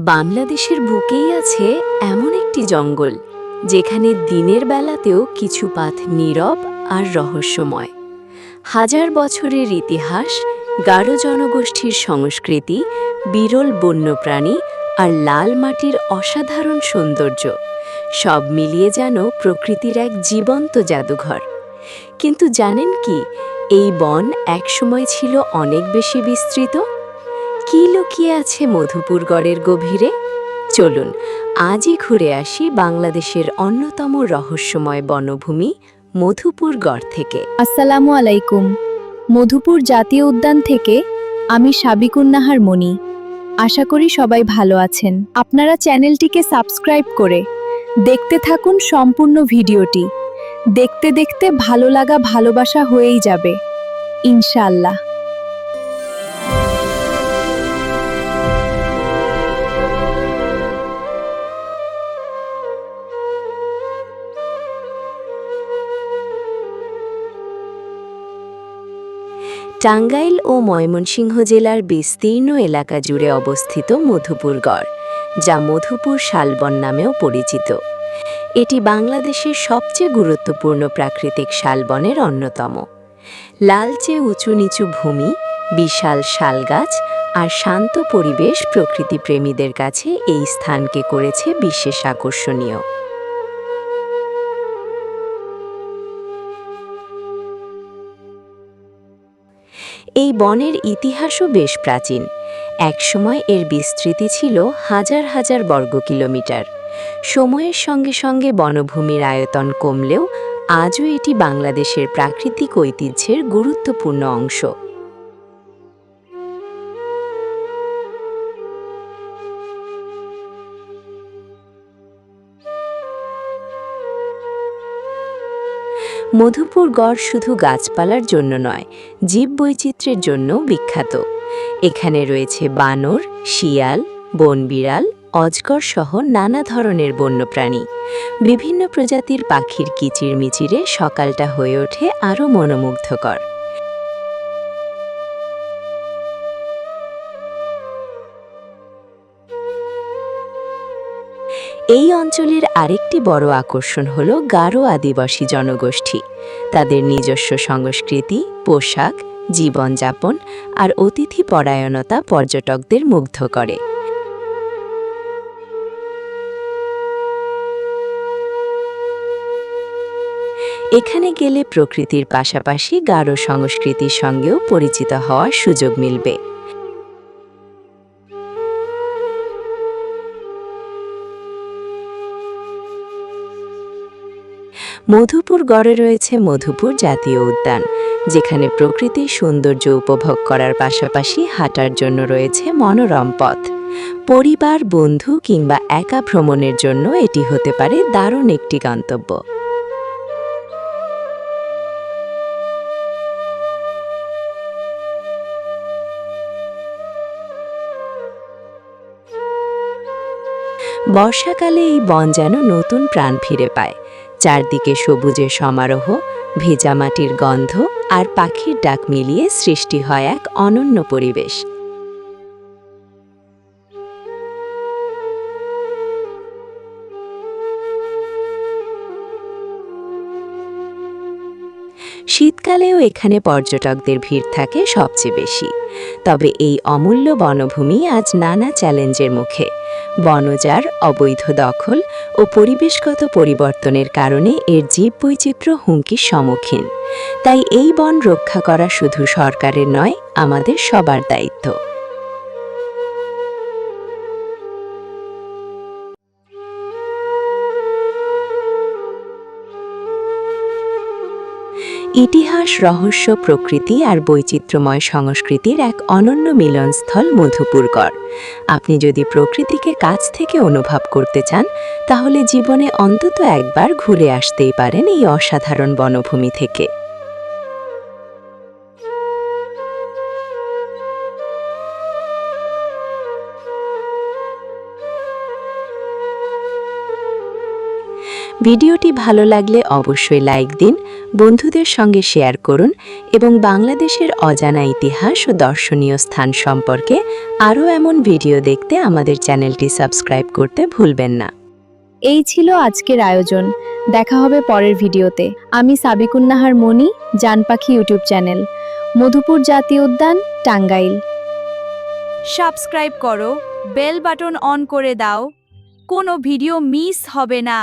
বাংলাদেশের বুকেই আছে এমন একটি জঙ্গল যেখানে দিনের বেলাতেও কিছু পাথ নীরব আর রহস্যময়। হাজার বছরের ইতিহাস, গারো জনগোষ্ঠীর সংস্কৃতি, বিরল বন্যপ্রাণী আর লাল মাটির অসাধারণ সৌন্দর্য সব মিলিয়ে যেন প্রকৃতির এক জীবন্ত জাদুঘর। কিন্তু জানেন কি, এই বন একসময় ছিল অনেক বেশি বিস্তৃত। কি লুকিয়ে আছে মধুপুর গড়ের গভীরে? চলুন আজই ঘুরে আসি বাংলাদেশের অন্যতম রহস্যময় বনভূমি মধুপুর গড় থেকে। আসসালামু আলাইকুম। মধুপুর জাতীয় উদ্যান থেকে আমি সাবিকুন্নাহার মনি। আশা করি সবাই ভালো আছেন। আপনারা চ্যানেলটিকে সাবস্ক্রাইব করে দেখতে থাকুন সম্পূর্ণ ভিডিওটি। দেখতে দেখতে ভালো লাগা ভালোবাসা হয়েই যাবে, ইনশাআল্লাহ। টাঙ্গাইল ও ময়মনসিংহ জেলার বিস্তীর্ণ এলাকা জুড়ে অবস্থিত মধুপুর গড়, যা মধুপুর শালবন নামেও পরিচিত। এটি বাংলাদেশের সবচেয়ে গুরুত্বপূর্ণ প্রাকৃতিক শালবনের অন্যতম। লালচে উঁচু নিচু ভূমি, বিশাল শালগাছ আর শান্ত পরিবেশ প্রকৃতিপ্রেমীদের কাছে এই স্থানকে করেছে বিশেষ আকর্ষণীয়। এই বনের ইতিহাসও বেশ প্রাচীন। একসময় এর বিস্তৃতি ছিল হাজার হাজার বর্গ কিলোমিটার। সময়ের সঙ্গে সঙ্গে বনভূমির আয়তন কমলেও আজও এটি বাংলাদেশের প্রাকৃতিক ঐতিহ্যের গুরুত্বপূর্ণ অংশ। মধুপুর গড় শুধু গাছপালার জন্য নয়, জীববৈচিত্র্যের জন্যও বিখ্যাত। এখানে রয়েছে বানর, শিয়াল, বনবিড়াল, অজগর সহ নানা ধরনের বন্যপ্রাণী। বিভিন্ন প্রজাতির পাখির কিচিরমিচিরে সকালটা হয়ে ওঠে আরও মনোমুগ্ধকর। এই অঞ্চলের আরেকটি বড় আকর্ষণ হল গারো আদিবাসী জনগোষ্ঠী। তাদের নিজস্ব সংস্কৃতি, পোশাক, জীবনযাপন আর অতিথি পরায়ণতা পর্যটকদের মুগ্ধ করে। এখানে গেলে প্রকৃতির পাশাপাশি গারো সংস্কৃতির সঙ্গেও পরিচিত হওয়ার সুযোগ মিলবে। মধুপুর গড়ে রয়েছে মধুপুর জাতীয় উদ্যান, যেখানে প্রকৃতির সৌন্দর্য উপভোগ করার পাশাপাশি হাঁটার জন্য রয়েছে মনোরম পথ। পরিবার, বন্ধু কিংবা একা ভ্রমণের জন্য এটি হতে পারে দারুণ একটি গন্তব্য। বর্ষাকালে এই বন যেন নতুন প্রাণ ফিরে পায়। চারদিকে সবুজের সমারোহ, ভেজা মাটির গন্ধ আর পাখির ডাক মিলিয়ে সৃষ্টি হয় এক অনন্য পরিবেশ। শীতকালেও এখানে পর্যটকদের ভিড় থাকে সবচেয়ে বেশি। তবে এই অমূল্য বনভূমি আজ নানা চ্যালেঞ্জের মুখে। বনজার, অবৈধ দখল ও পরিবেশগত পরিবর্তনের কারণে এর জীববৈচিত্র্য হুমকির সম্মুখীন। তাই এই বন রক্ষা করা শুধু সরকারের নয়, আমাদের সবার দায়িত্ব। ইতিহাস, রহস্য, প্রকৃতি আর বৈচিত্র্যময় সংস্কৃতির এক অনন্য মিলনস্থল মধুপুর গড়। আপনি যদি প্রকৃতিকে কাছ থেকে অনুভব করতে চান, তাহলে জীবনে অন্তত একবার ঘুরে আসতেই পারেন এই অসাধারণ বনভূমি থেকে। ভিডিওটি ভালো লাগলে অবশ্যই লাইক দিন, বন্ধুদের সঙ্গে শেয়ার করুন এবং বাংলাদেশের অজানা ইতিহাস ও দর্শনীয় স্থান সম্পর্কে আরও এমন ভিডিও দেখতে আমাদের চ্যানেলটি সাবস্ক্রাইব করতে ভুলবেন না। এই ছিল আজকের আয়োজন। দেখা হবে পরের ভিডিওতে। আমি সাবিকুন্নাহার মনি, জানপাখি ইউটিউব চ্যানেল, মধুপুর জাতীয় উদ্যান, টাঙ্গাইল। সাবস্ক্রাইব করো, বেল বাটন অন করে দাও, কোনো ভিডিও মিস হবে না।